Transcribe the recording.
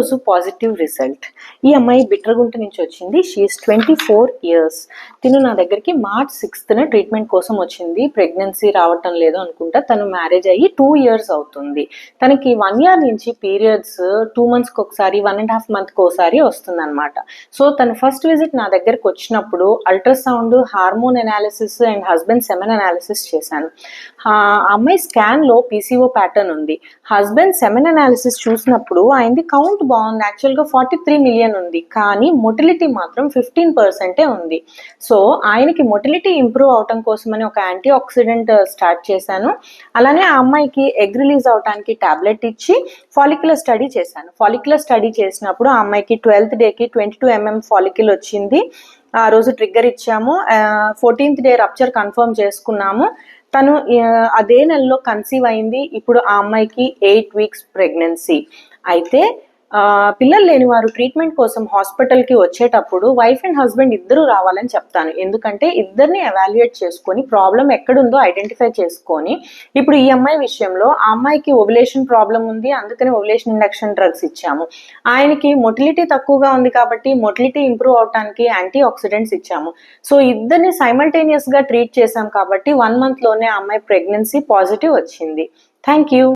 రోజు positive result. ఈ అమ్మాయి బిట్రగుంట నుంచి వచ్చింది. She is 24 years. తిను నా దగ్గరికి March 6th ట్రీట్మెంట్ కోసం వచ్చింది. ప్రెగ్నెన్సీ రావటం లేదు అనుకుంటా. తను మ్యారేజ్ అయ్యి 2 years అవుతుంది. తనకి 1 year నుంచి పీరియడ్స్ 2 monthsకి ఒకసారి 1.5 monthsకి ఒకసారి వస్తుంది అనమాట. సో తను ఫస్ట్ విజిట్ నా దగ్గరకు వచ్చినప్పుడు ultrasound, hormone analysis and husband semen analysis చేశాను. ఆ అమ్మాయి స్కాన్లో పీసీఓ ప్యాటర్న్ ఉంది. హస్బెండ్ సెమెన్ అనాలిసిస్ చూసినప్పుడు ఆయనది కౌంట్ బాగుంది. యాక్చువల్గా 43 million ఉంది, కానీ మొటిలిటీ మాత్రం 15% ఉంది. సో ఆయనకి మొటిలిటీ ఇంప్రూవ్ అవటం కోసమని ఒక యాంటీ ఆక్సిడెంట్ స్టార్ట్ చేశాను. అలానే ఆ అమ్మాయికి ఎగ్ రిలీజ్ అవడానికి టాబ్లెట్ ఇచ్చి ఫాలిక్యులర్ స్టడీ చేశాను. ఫాలిక్యులర్ స్టడీ చేసినప్పుడు ఆ అమ్మాయికి 12th డేకి 22 mm ఫాలిక్యుల్ వచ్చింది. ఆ రోజు ట్రిగ్గర్ ఇచ్చాము. 14th డే రప్చర్ కన్ఫర్మ్ చేసుకున్నాము. తను అదే నెలలో కన్సీవ్ అయింది. ఇప్పుడు ఆ అమ్మాయికి 8 weeks ప్రెగ్నెన్సీ. అయితే పిల్లలు లేని వారు ట్రీట్మెంట్ కోసం హాస్పిటల్కి వచ్చేటప్పుడు వైఫ్ అండ్ హస్బెండ్ ఇద్దరు రావాలని చెప్తాను. ఎందుకంటే ఇద్దరిని ఎవాల్యుయేట్ చేసుకొని ప్రాబ్లం ఎక్కడుందో ఐడెంటిఫై చేసుకొని, ఇప్పుడు ఈ అమ్మాయి విషయంలో ఆ అమ్మాయికి ఓవ్యులేషన్ ప్రాబ్లం ఉంది, అందుకని ఓవ్యులేషన్ ఇండక్షన్ డ్రగ్స్ ఇచ్చాము. ఆయనకి మొటిలిటీ తక్కువగా ఉంది కాబట్టి మొటిలిటీ ఇంప్రూవ్ అవడానికి యాంటీ ఆక్సిడెంట్స్ ఇచ్చాము. సో ఇద్దరిని సైమల్టేనియస్గా ట్రీట్ చేశాం కాబట్టి 1 monthలోనే ఆ అమ్మాయి ప్రెగ్నెన్సీ పాజిటివ్ వచ్చింది. Thank you.